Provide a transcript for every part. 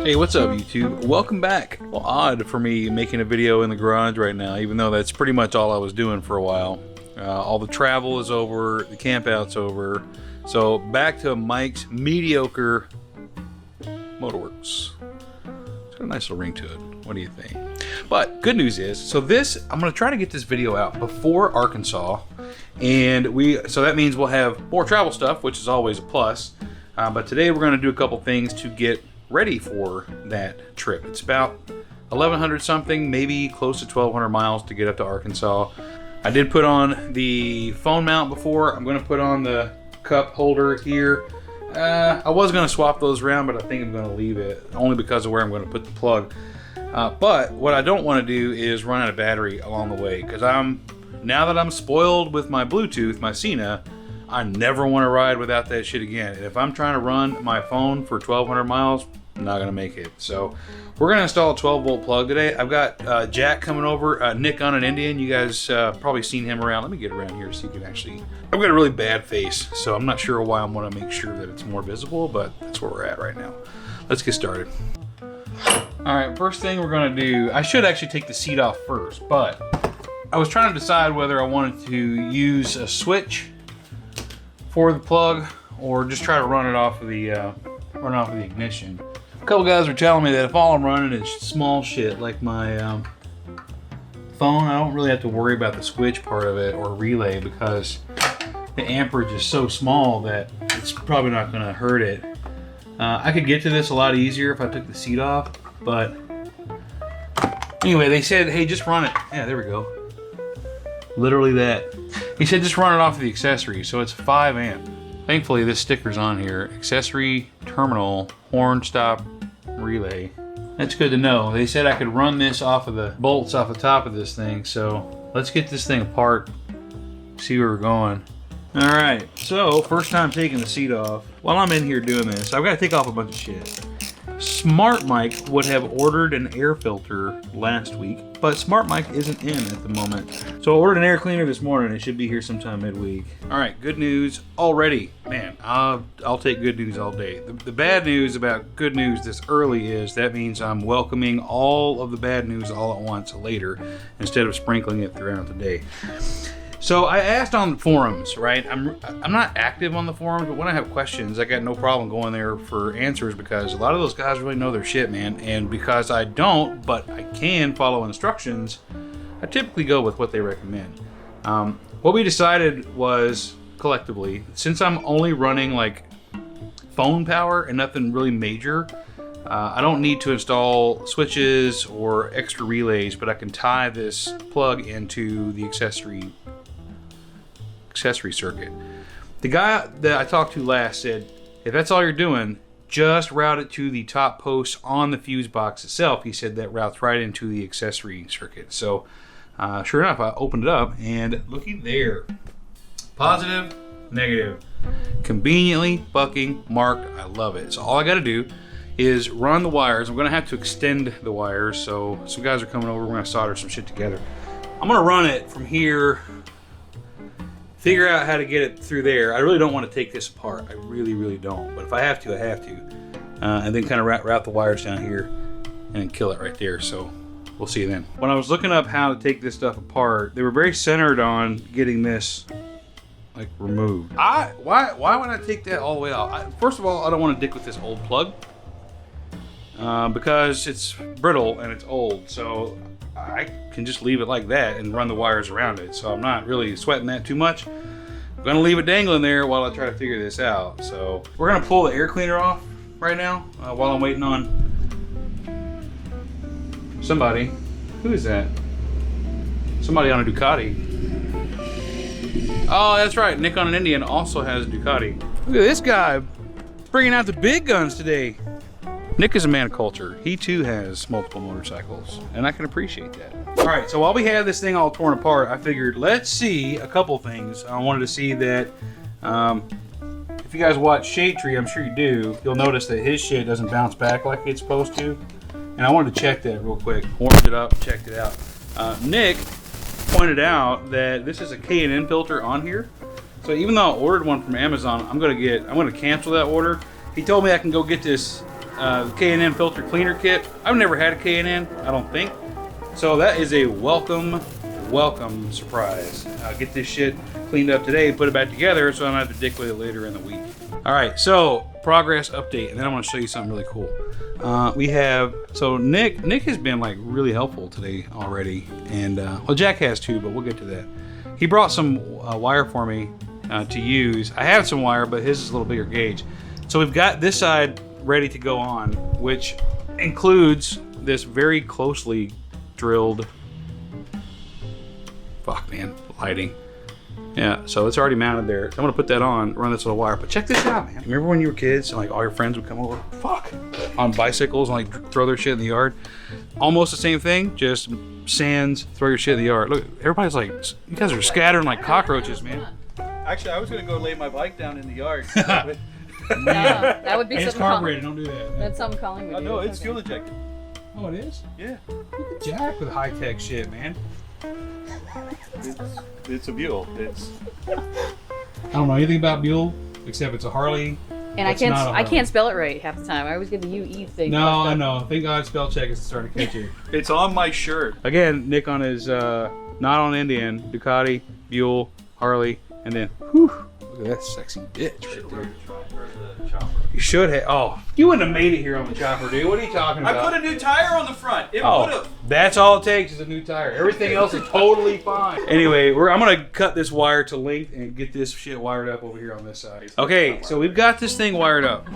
Hey, what's up YouTube? Welcome back. Well, odd for me making a video in the garage right now, even though that's pretty much all I was doing for a while. All the travel is over, the camp out's over. So back to Mike's mediocre Motorworks. It's got a nice little ring to it. What do you think? But good news is, so I'm gonna try to get this video out before Arkansas. And so that means we'll have more travel stuff, which is always a plus. But today we're gonna do a couple things to get ready for that trip. It's about 1,100 something, maybe close to 1,200 miles to get up to Arkansas. I did put on the phone mount before. I'm gonna put on the cup holder here. I was gonna swap those around, but I think I'm gonna leave it only because of where I'm gonna put the plug. But what I don't wanna do is run out of battery along the way, because now that I'm spoiled with my Bluetooth, my Sena, I never wanna ride without that shit again. And if I'm trying to run my phone for 1,200 miles, I'm not gonna make it. So we're gonna install a 12-volt plug today. I've got Jack coming over, Nick on an Indian. You guys probably seen him around. Let me get around here so you can actually. I've got a really bad face, so I'm not sure why I want to make sure that it's more visible, but that's where we're at right now. Let's get started. All right, first thing we're gonna do. I should actually take the seat off first, but I was trying to decide whether I wanted to use a switch for the plug or just try to run it off of the ignition. A couple guys were telling me that if all I'm running is small shit like my phone, I don't really have to worry about the switch part of it or relay, because the amperage is so small that it's probably not going to hurt it. I could get to this a lot easier if I took the seat off, but anyway, they said, hey, just run it. Yeah, there we go. Literally that. He said just run it off of the accessory, so it's 5 amp. Thankfully, this sticker's on here. Accessory, terminal, horn stop, relay. That's good to know. They said I could run this off of the bolts off the top of this thing, so let's get this thing apart, see where we're going. All right, so first time taking the seat off. While I'm in here doing this, I've got to take off a bunch of shit. Smart Mike would have ordered an air filter last week, but Smart Mike isn't in at the moment. So I ordered an air cleaner this morning. It should be here sometime midweek. All right, good news already. Man, I'll take good news all day. The bad news about good news this early is that means I'm welcoming all of the bad news all at once later instead of sprinkling it throughout the day. So I asked on the forums, right? I'm not active on the forums, but when I have questions, I got no problem going there for answers, because a lot of those guys really know their shit, man. And because I don't, but I can follow instructions, I typically go with what they recommend. What we decided was, collectively, since I'm only running like phone power and nothing really major, I don't need to install switches or extra relays, but I can tie this plug into the accessory circuit. The guy that I talked to last said, if that's all you're doing, just route it to the top post on the fuse box itself. He said that routes right into the accessory circuit. So sure enough, I opened it up and looky there. Positive, negative. Conveniently fucking marked. I love it. So all I got to do is run the wires. I'm going to have to extend the wires. So some guys are coming over. We're going to solder some shit together. I'm going to run it from here, figure out how to get it through there. I really don't want to take this apart. I really, really don't. But if I have to, I have to. And then kind of route the wires down here and kill it right there. So we'll see you then. When I was looking up how to take this stuff apart, they were very centered on getting this like removed. Why would I take that all the way out? First of all, I don't want to dick with this old plug because it's brittle and it's old. So I can just leave it like that and run the wires around it. So I'm not really sweating that too much. I'm gonna leave it dangling there while I try to figure this out. So we're gonna pull the air cleaner off right now while I'm waiting on somebody. Who is that? Somebody on a Ducati. Oh, that's right. Nick on an Indian also has a Ducati. Look at this guy bringing out the big guns today. Nick is a man of culture. He too has multiple motorcycles, and I can appreciate that. All right, so while we have this thing all torn apart, I figured let's see a couple things. I wanted to see that if you guys watch Shade Tree, I'm sure you do, you'll notice that his shit doesn't bounce back like it's supposed to. And I wanted to check that real quick. Warmed it up, checked it out. Nick pointed out that this is a K&N filter on here. So even though I ordered one from Amazon, I'm gonna cancel that order. He told me I can go get this the K&N filter cleaner kit. I've never had a K&N, I don't think. So that is a welcome surprise. I'll get this shit cleaned up today, put it back together so I don't have to dick with it later in the week. All right, so progress update, and then I'm gonna show you something really cool. So Nick has been like really helpful today already, and well, Jack has too, but we'll get to that. He brought some wire for me to use. I have some wire, but his is a little bigger gauge. So we've got this side ready to go on, which includes this very closely drilled, lighting. Yeah, so it's already mounted there. I'm gonna put that on, run this little wire. But check this out, man. Remember when you were kids and like all your friends would come over, on bicycles and like throw their shit in the yard? Almost the same thing, just sands, throw your shit in the yard. Look, everybody's like, you guys are scattering like cockroaches, man. Actually, I was gonna go lay my bike down in the yard. No, that would be it's something. carbureted, don't do that. That's something Colleen would do. No, it's fuel injected. Oh, it is? Yeah. Look at Jack with high-tech shit, man. It's a Buell. I don't know anything about Buell except it's a Harley. And I can't spell it right half the time. I always get the UE thing. No, I know. Thank God spell check is starting to catch you. It's on my shirt. Again, Nick on his not on Indian, Ducati, Buell, Harley, and then whew, look at that sexy bitch right there. You should have. Oh, you wouldn't have made it here on the chopper, dude. What are you talking about? I put a new tire on the front. It would have. That's all it takes is a new tire. Everything else is totally fine. Anyway, I'm gonna cut this wire to length and get this shit wired up over here on this side. Okay, so we've got this thing wired up.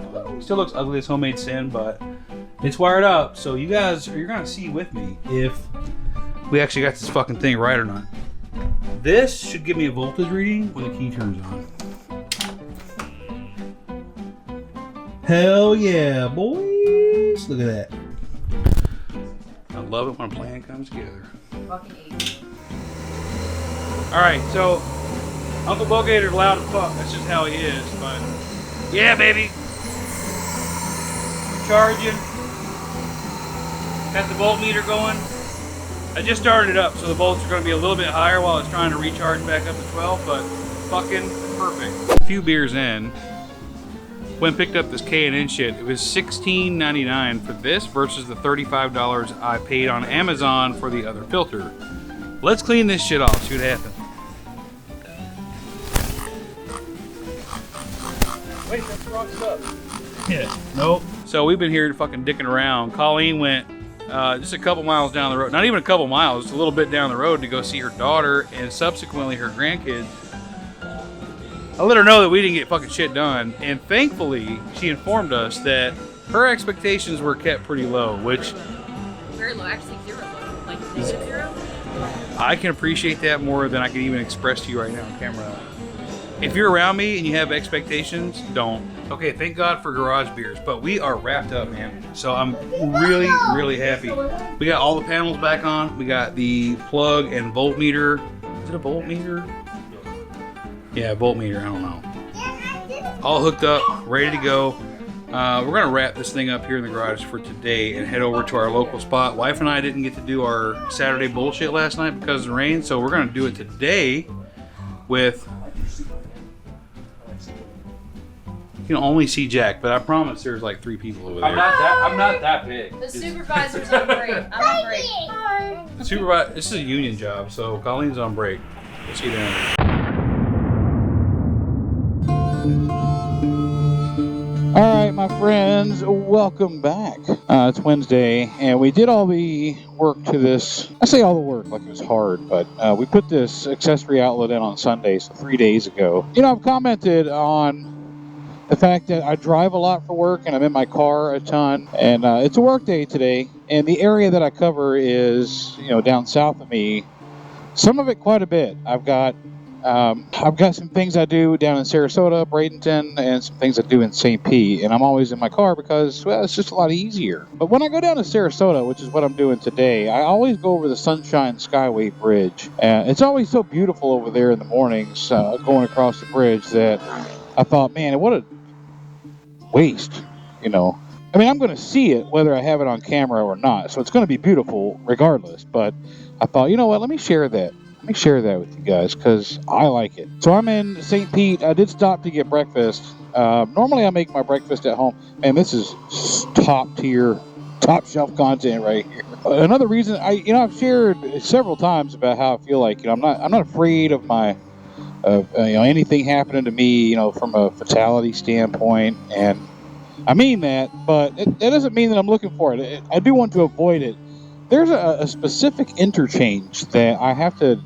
Still looks ugly as homemade sin, but it's wired up. So you guys, you're gonna see with me if we actually got this fucking thing right or not. This should give me a voltage reading when the key turns on. Hell yeah, boys! Look at that. I love it when a plan comes together. Fucking 8. Alright, so Uncle Bogator's loud as fuck. That's just how he is, but yeah, baby. Charging. Got the voltmeter going. I just started it up, so the volts are going to be a little bit higher while it's trying to recharge back up to 12, but fucking perfect. A few beers in, when I picked up this K&N shit, it was $16.99 for this versus the $35 I paid on Amazon for the other filter. Let's clean this shit off, see what happens. Wait, that's rocks up. Yeah, nope. So we've been here fucking dicking around. Colleen went just a couple miles down the road, not even a couple miles, just a little bit down the road to go see her daughter and subsequently her grandkids. I let her know that we didn't get fucking shit done, and thankfully she informed us that her expectations were kept pretty low, which Very low, actually 0 low. Like -0. I can appreciate that more than I can even express to you right now on camera. If you're around me and you have expectations, don't. Okay, thank God for garage beers, but we are wrapped up, man. So I'm really, really happy. We got all the panels back on. We got the plug and voltmeter. Is it a voltmeter? Yeah, voltmeter, I don't know. All hooked up, ready to go. We're gonna wrap this thing up here in the garage for today and head over to our local spot. Wife and I didn't get to do our Saturday bullshit last night because of the rain, so we're gonna do it today with... You can only see Jack, but I promise there's like 3 people over there. I'm not that big. The supervisor's on break. I'm on break. Supervisor, this is a union job, so Colleen's on break. We'll see you down there. All right, my friends, welcome back. It's Wednesday, and we did all the work to this. I say all the work like it was hard, but we put this accessory outlet in on Sunday, so 3 days ago. You know, I've commented on the fact that I drive a lot for work, and I'm in my car a ton, and it's a work day today, and the area that I cover is, you know, down south of me. Some of it quite a bit. I've got some things I do down in Sarasota, Bradenton, and some things I do in St. Pete, and I'm always in my car because, well, it's just a lot easier. But when I go down to Sarasota, which is what I'm doing today, I always go over the Sunshine Skyway bridge. It's always so beautiful over there in the mornings going across the bridge that I thought, man, what a waste, you know. I mean, I'm going to see it whether I have it on camera or not, so it's going to be beautiful regardless. But I thought, you know what, let me share that Let me share that with you guys because I like it. So I'm in St. Pete. I did stop to get breakfast. Normally I make my breakfast at home. Man, this is top tier, top shelf content right here. Another reason I've shared several times about how I feel like, I'm not afraid of anything happening to me, from a fatality standpoint. And I mean that, but that doesn't mean that I'm looking for it. I do want to avoid it. There's a specific interchange that I have to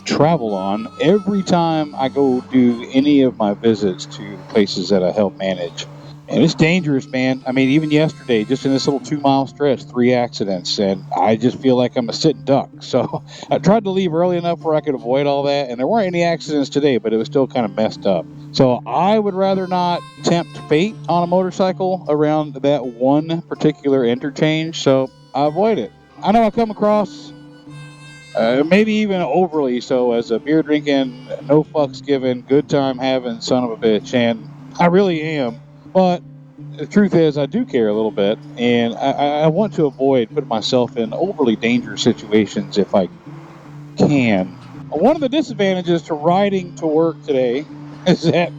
travel on every time I go do any of my visits to places that I help manage. And it's dangerous, man. I mean, even yesterday, just in this little 2-mile stretch, 3 accidents, and I just feel like I'm a sitting duck. So I tried to leave early enough where I could avoid all that, and there weren't any accidents today, but it was still kind of messed up. So I would rather not tempt fate on a motorcycle around that one particular interchange, so I avoid it. I know I come across maybe even overly so as a beer drinking, no fucks given, good time having son of a bitch, and I really am. But the truth is, I do care a little bit, and I want to avoid putting myself in overly dangerous situations if I can. One of the disadvantages to riding to work today is that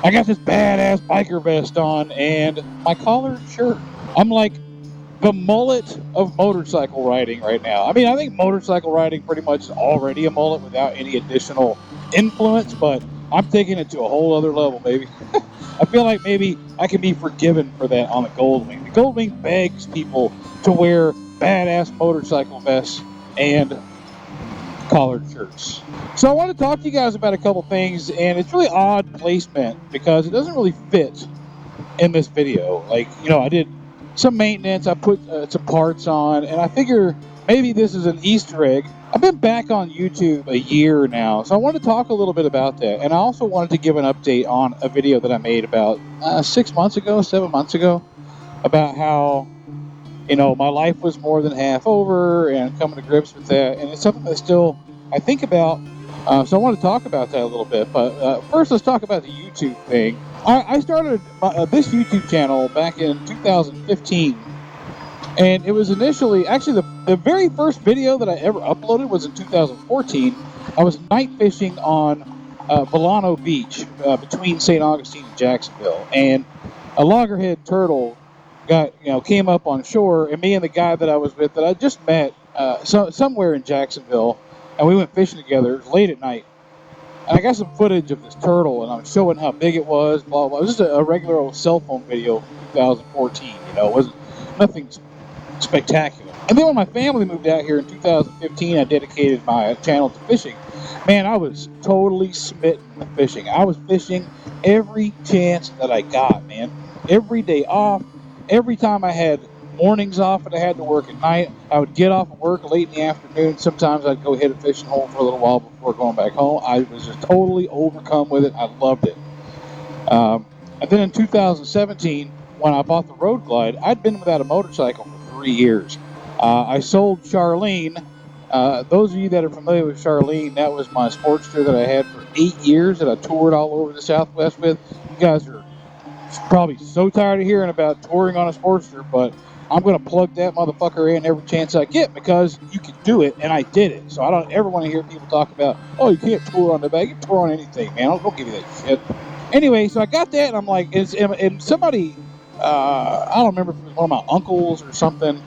I got this badass biker vest on and my collared shirt. I'm like the mullet of motorcycle riding right now. I mean, I think motorcycle riding pretty much is already a mullet without any additional influence, but I'm taking it to a whole other level, baby. I feel like maybe I can be forgiven for that on the Goldwing. The Goldwing begs people to wear badass motorcycle vests and collared shirts. So I want to talk to you guys about a couple things, and it's really odd placement because it doesn't really fit in this video. Like, I did some maintenance, I put some parts on, and I figure maybe this is an Easter egg. I've been back on YouTube a year now, so I want to talk a little bit about that. And I also wanted to give an update on a video that I made about 7 months ago, about how, my life was more than half over and coming to grips with that. And it's something that still I think about. So I want to talk about that a little bit. But first, let's talk about the YouTube thing. I started this YouTube channel back in 2015. And it was initially, actually the very first video that I ever uploaded was in 2014. I was night fishing on Volano Beach between St. Augustine and Jacksonville. And a loggerhead turtle came up on shore, and me and the guy that I was with that I just met somewhere in Jacksonville, and we went fishing together. It was late at night. And I got some footage of this turtle, and I'm showing how big it was, blah, blah. It was just a regular old cell phone video from 2014, It wasn't nothing spectacular. And then when my family moved out here in 2015, I dedicated my channel to fishing. Man, I was totally smitten with fishing. I was fishing every chance that I got, man. Every day off, every time I had mornings off and I had to work at night, I would get off of work late in the afternoon. Sometimes I'd go hit a fishing hole for a little while before going back home. I was just totally overcome with it. I loved it. And then in 2017, when I bought the Road Glide, I'd been without a motorcycle for 3 years. I sold Charlene. Those of you that are familiar with Charlene, that was my Sportster that I had for 8 years that I toured all over the Southwest with. You guys are probably so tired of hearing about touring on a Sportster, but I'm going to plug that motherfucker in every chance I get because you can do it, and I did it. So I don't ever want to hear people talk about, oh, you can't tour on the back. You can tour on anything, man. Don't give me that shit. Anyway, so I got that, and I'm like, and somebody, I don't remember if it was one of my uncles or something,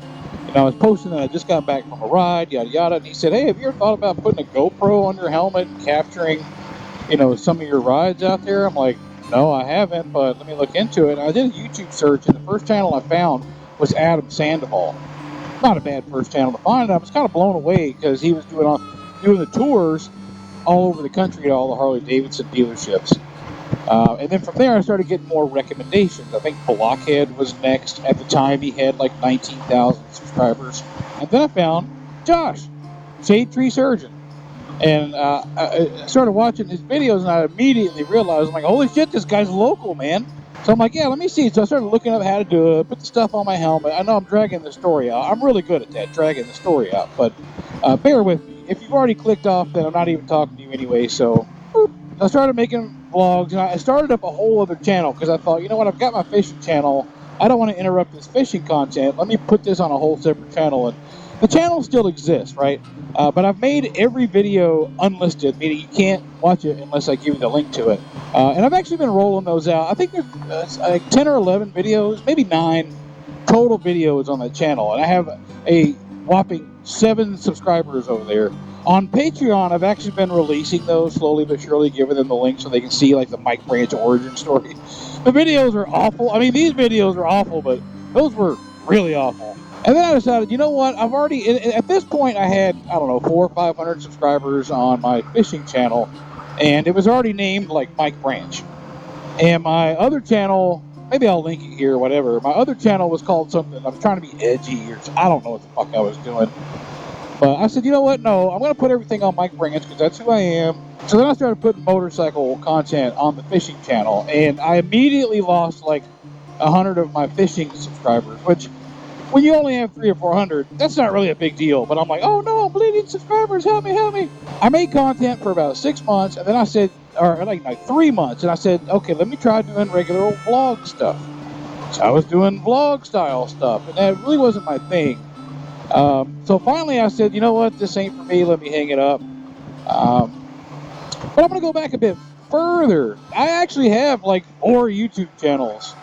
I was posting that I just got back from a ride, yada, yada, and he said, hey, have you ever thought about putting a GoPro on your helmet and capturing, some of your rides out there? I'm like, no, I haven't, but let me look into it. And I did a YouTube search, and the first channel I found was Adam Sandoval. Not a bad first channel to find. I was kind of blown away because he was doing the tours all over the country at all the Harley-Davidson dealerships. And then from there, I started getting more recommendations. I think Blockhead was next. At the time, he had like 19,000 subscribers. And then I found Josh, Shade Tree Surgeon. And I started watching his videos, and I immediately realized, I'm like, holy shit, this guy's local, man. So I'm like, yeah, let me see. So I started looking up how to do it, put the stuff on my helmet. I know I'm dragging the story out. I'm really good at that, dragging the story out. But bear with me. If you've already clicked off, then I'm not even talking to you anyway. So I started making vlogs, and I started up a whole other channel because I thought, you know what, I've got my fishing channel. I don't want to interrupt this fishing content. Let me put this on a whole separate channel. And the channel still exists, right? But I've made every video unlisted, meaning you can't watch it unless I give you the link to it. And I've actually been rolling those out. I think there's like 10 or 11 videos, maybe 9 total videos on the channel. And I have a whopping 7 subscribers over there. On Patreon, I've actually been releasing those slowly but surely, giving them the link so they can see like the Mike Branch origin story. The videos are awful. I mean, these videos are awful, but those were really awful. And then I decided, you know what? I've already, at this point, I had, I don't know, 400 or 500 subscribers on my fishing channel, and it was already named like Mike Branch. And my other channel, maybe I'll link it here or whatever. My other channel was called something. I was trying to be edgy, or I don't know what the fuck I was doing. But I said, you know what? No, I'm going to put everything on Mike Branch because that's who I am. So then I started putting motorcycle content on the fishing channel, and I immediately lost like 100 of my fishing subscribers, which, when you only have 300 or 400, that's not really a big deal. But I'm like, oh no, I'm bleeding subscribers, help me, help me. I made content for about 6 months, and then I said, or like 3 months, and I said, okay, let me try doing regular old vlog stuff. So I was doing vlog style stuff, and that really wasn't my thing. So finally I said, you know what, this ain't for me, let me hang it up. But I'm going to go back a bit further. I actually have like 4 YouTube channels,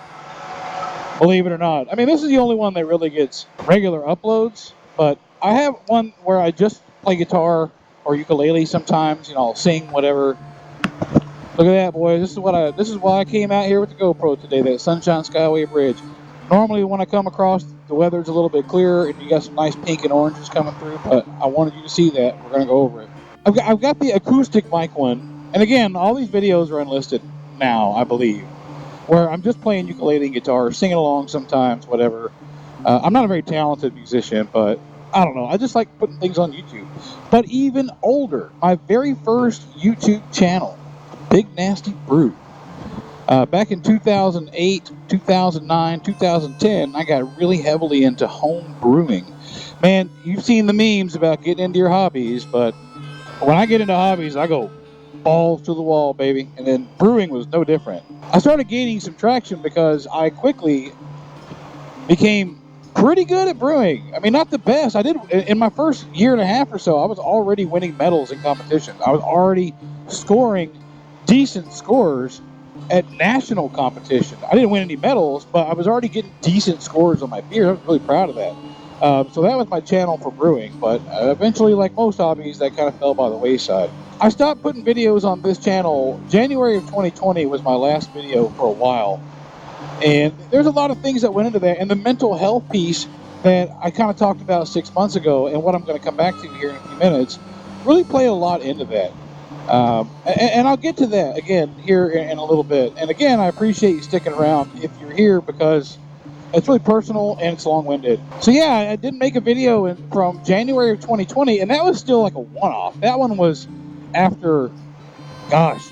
believe it or not. I mean, this is the only one that really gets regular uploads, but I have one where I just play guitar or ukulele sometimes, you know, I'll sing, whatever. Look at that, boys. This is why I came out here with the GoPro today, that Sunshine Skyway bridge. Normally when I come across, the weather's a little bit clearer and you got some nice pink and oranges coming through, but I wanted you to see that. We're going to go over it. I've got the acoustic mic one, and again, all these videos are unlisted now, I believe, where I'm just playing ukulele and guitar, singing along sometimes, whatever. I'm not a very talented musician, but I don't know. I just like putting things on YouTube. But even older, my very first YouTube channel, Big Nasty Brew. Back in 2008, 2009, 2010, I got really heavily into home brewing. Man, you've seen the memes about getting into your hobbies, but when I get into hobbies, I go balls to the wall, baby. And then brewing was no different. I started gaining some traction because I quickly became pretty good at brewing. I mean, not the best. I did in my first year and a half or so. I was already winning medals in competitions. I was already scoring decent scores at national competition. I didn't win any medals, but I was already getting decent scores on my beer. I was really proud of that. So that was my channel for brewing, but eventually, like most hobbies, that kind of fell by the wayside. I stopped putting videos on this channel. January of 2020 was my last video for a while. And there's a lot of things that went into that, and the mental health piece that I kind of talked about 6 months ago, and what I'm going to come back to here in a few minutes, really played a lot into that. And I'll get to that again here in a little bit. And again, I appreciate you sticking around if you're here, because it's really personal and it's long-winded. So yeah, I did make a video from January of 2020, and that was still like a one-off. That one was after, gosh,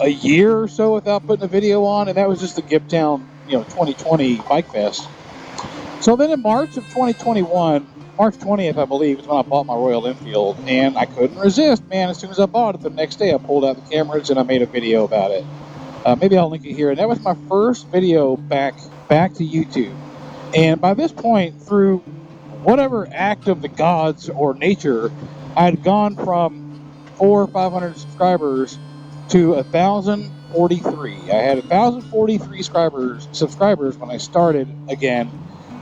a year or so without putting a video on, and that was just the Giptown, 2020 Bike Fest. So then in March of 2021, March 20th, I believe, is when I bought my Royal Enfield, and I couldn't resist, man. As soon as I bought it, the next day I pulled out the cameras and I made a video about it. Maybe I'll link it here. And that was my first video back to YouTube. And by this point, through whatever act of the gods or nature, I had gone from 400 or 500 subscribers to 1,043. I had 1,043 subscribers when I started again.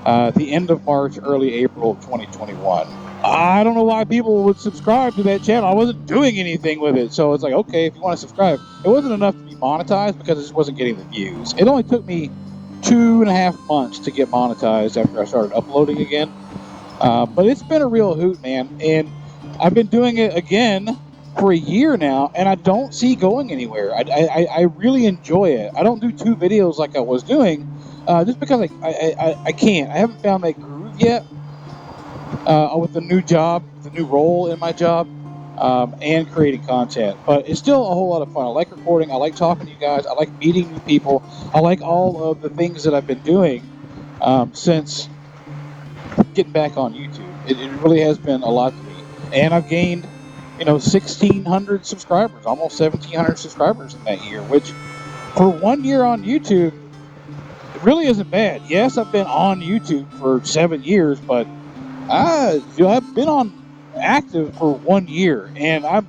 The end of March, early April of 2021. I don't know why people would subscribe to that channel. I wasn't doing anything with it. So it's like, okay, if you want to subscribe. It wasn't enough to be monetized because I just wasn't getting the views. It only took me 2.5 months to get monetized after I started uploading again. But it's been a real hoot, man. And I've been doing it again for a year now, and I don't see going anywhere. I really enjoy it. I don't do 2 videos like I was doing. Just because I can't. I haven't found that groove yet with the new job, the new role in my job, and creating content. But it's still a whole lot of fun. I like recording. I like talking to you guys. I like meeting new people. I like all of the things that I've been doing since getting back on YouTube. It really has been a lot to me. And I've gained, 1,600 subscribers, almost 1,700 subscribers in that year, which for 1 year on YouTube, really isn't bad. Yes, I've been on YouTube for 7 years, but I've been on active for 1 year, and I'm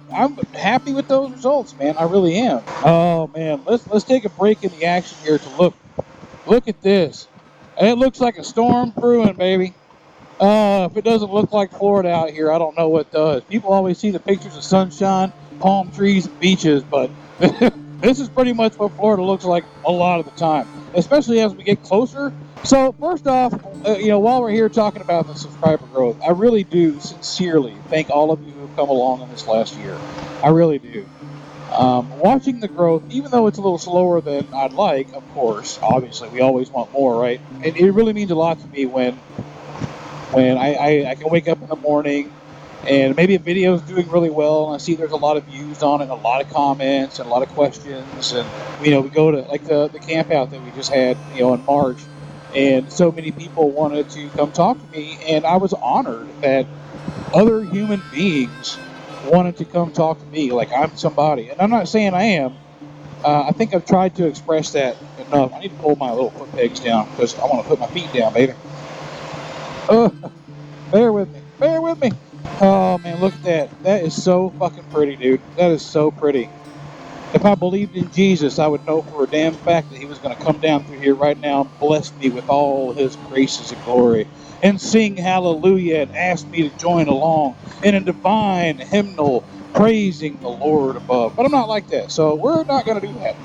happy with those results, man. I really am. Oh man, let's take a break in the action here to look at this. It looks like a storm brewing, baby. If it doesn't look like Florida out here, I don't know what does. People always see the pictures of sunshine, palm trees, and beaches, but this is pretty much what Florida looks like a lot of the time, especially as we get closer. So first off, while we're here talking about the subscriber growth, I really do sincerely thank all of you who have come along in this last year. I really do. Watching the growth, even though it's a little slower than I'd like, of course, obviously we always want more, right? It really means a lot to me when I can wake up in the morning and maybe a video is doing really well and I see there's a lot of views on it, and a lot of comments and a lot of questions, and we go to like the camp out that we just had in March, and so many people wanted to come talk to me, and I was honored that other human beings wanted to come talk to me like I'm somebody. And I'm not saying I am. I think I've tried to express that enough. I need to pull my little foot pegs down because I want to put my feet down, baby. Bear with me. Oh man, look at that. That is so fucking pretty, dude. That is so pretty. If I believed in Jesus, I would know for a damn fact that he was going to come down through here right now and bless me with all his graces and glory, and sing hallelujah and ask me to join along in a divine hymnal praising the Lord above. But I'm not like that, so we're not going to do that.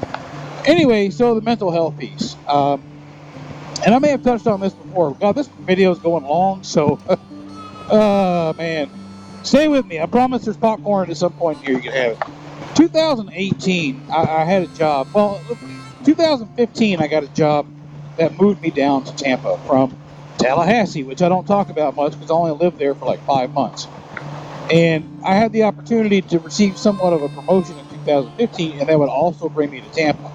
Anyway, so the mental health piece. And I may have touched on this before. God, this video is going long, so man, stay with me. I promise there's popcorn at some point here you can have it. 2018, I had a job. Well, 2015, I got a job that moved me down to Tampa from Tallahassee, which I don't talk about much because I only lived there for like 5 months. And I had the opportunity to receive somewhat of a promotion in 2015, and that would also bring me to Tampa.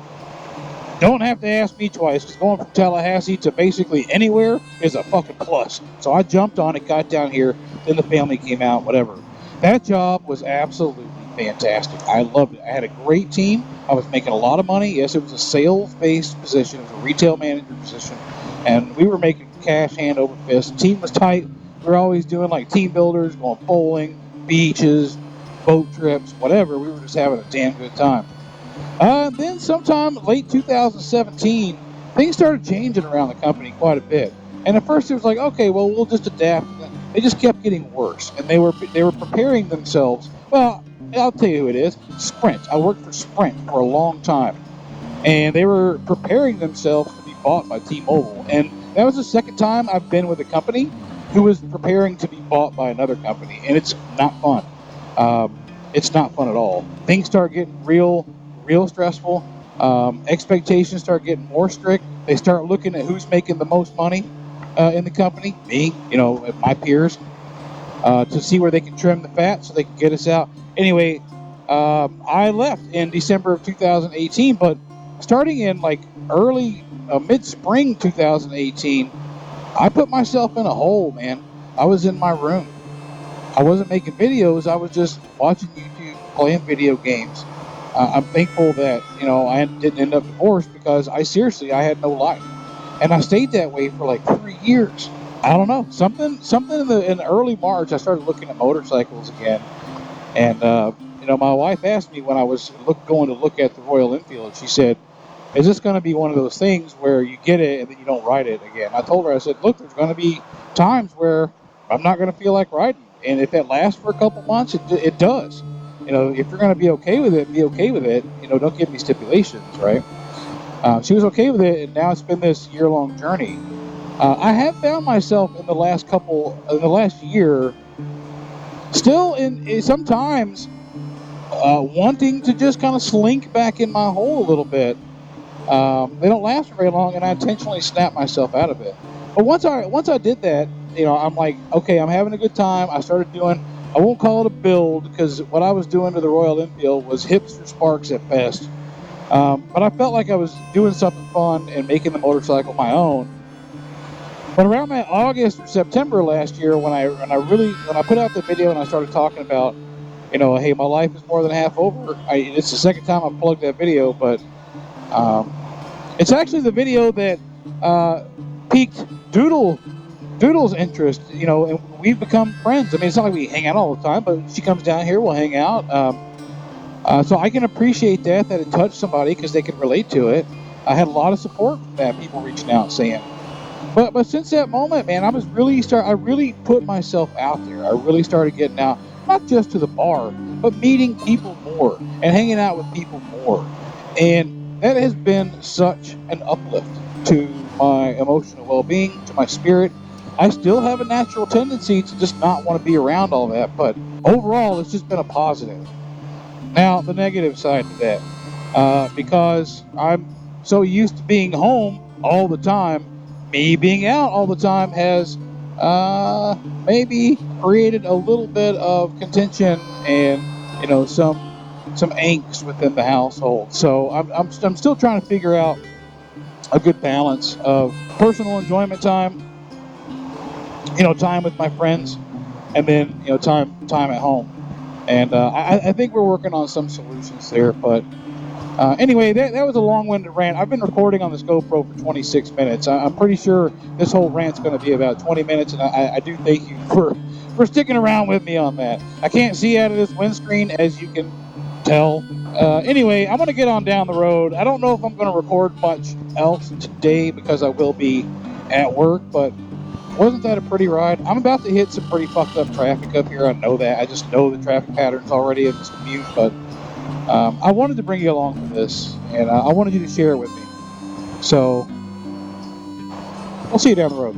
Don't have to ask me twice, because going from Tallahassee to basically anywhere is a fucking plus. So I jumped on it, got down here, then the family came out, whatever. That job was absolutely fantastic. I loved it. I had a great team. I was making a lot of money. Yes, it was a sales-based position. It was a retail manager position. And we were making cash hand over fist. The team was tight. We were always doing like team builders, going bowling, beaches, boat trips, whatever. We were just having a damn good time. Then sometime late 2017, things started changing around the company quite a bit. And at first it was like, okay, well, we'll just adapt. They just kept getting worse. And they were preparing themselves. Well, I'll tell you who it is. Sprint. I worked for Sprint for a long time. And they were preparing themselves to be bought by T-Mobile. And that was the second time I've been with a company who was preparing to be bought by another company. And it's not fun. It's not fun at all. Things start getting real stressful. Expectations start getting more strict. They start looking at who's making the most money in the company. Me, my peers, to see where they can trim the fat so they can get us out. Anyway, I left in December of 2018, but starting in like early mid-spring 2018, I put myself in a hole, man. I was in my room. I wasn't making videos. I was just watching YouTube, playing video games. I'm thankful that, I didn't end up divorced, because I had no life. And I stayed that way for like 3 years. I don't know. Something in early March, I started looking at motorcycles again. And, my wife asked me when I was going to look at the Royal Enfield, she said, is this going to be one of those things where you get it and then you don't ride it again? I told her, I said, look, there's going to be times where I'm not going to feel like riding. And if it lasts for a couple months, it does. If you're going to be okay with it, be okay with it. Don't give me stipulations, right? She was okay with it, and now it's been this year-long journey. I have found myself in the last year, still in sometimes wanting to just kind of slink back in my hole a little bit. They don't last very long, and I intentionally snap myself out of it. But once I did that, I'm like, okay, I'm having a good time. I started doing, I won't call it a build, because what I was doing to the Royal Enfield was hipster sparks at best. But I felt like I was doing something fun and making the motorcycle my own. But around that August or September last year, when I put out the video and I started talking about, hey, my life is more than half over. It's the second time I've plugged that video, but it's actually the video that piqued Doodle Doodle's interest, you know, and we've become friends. I mean, it's not like we hang out all the time, but she comes down here, we'll hang out. So I can appreciate that it touched somebody because they can relate to it. I had a lot of support from that, people reaching out saying. But since that moment, man, I really put myself out there. I really started getting out, not just to the bar, but meeting people more and hanging out with people more. And that has been such an uplift to my emotional well-being, to my spirit. I still have a natural tendency to just not want to be around all that, but overall, it's just been a positive. Now, the negative side of that, because I'm so used to being home all the time, me being out all the time has maybe created a little bit of contention and, you know, some angst within the household. So I'm still trying to figure out a good balance of personal enjoyment time, you know, time with my friends, and then, you know, time at home. And I think we're working on some solutions there. But anyway, that was a long-winded rant. I've been recording on this GoPro for 26 minutes. I'm pretty sure this whole rant's going to be about 20 minutes, and I do thank you for sticking around with me on that. I can't see out of this windscreen, as you can tell. Anyway, I'm going to get on down the road. I don't know if I'm going to record much else today because I will be at work, but wasn't that a pretty ride? I'm about to hit some pretty fucked up traffic up here. I know that. I just know the traffic patterns already in this commute, but I wanted to bring you along for this, and I wanted you to share it with me. So, I'll see you down the road.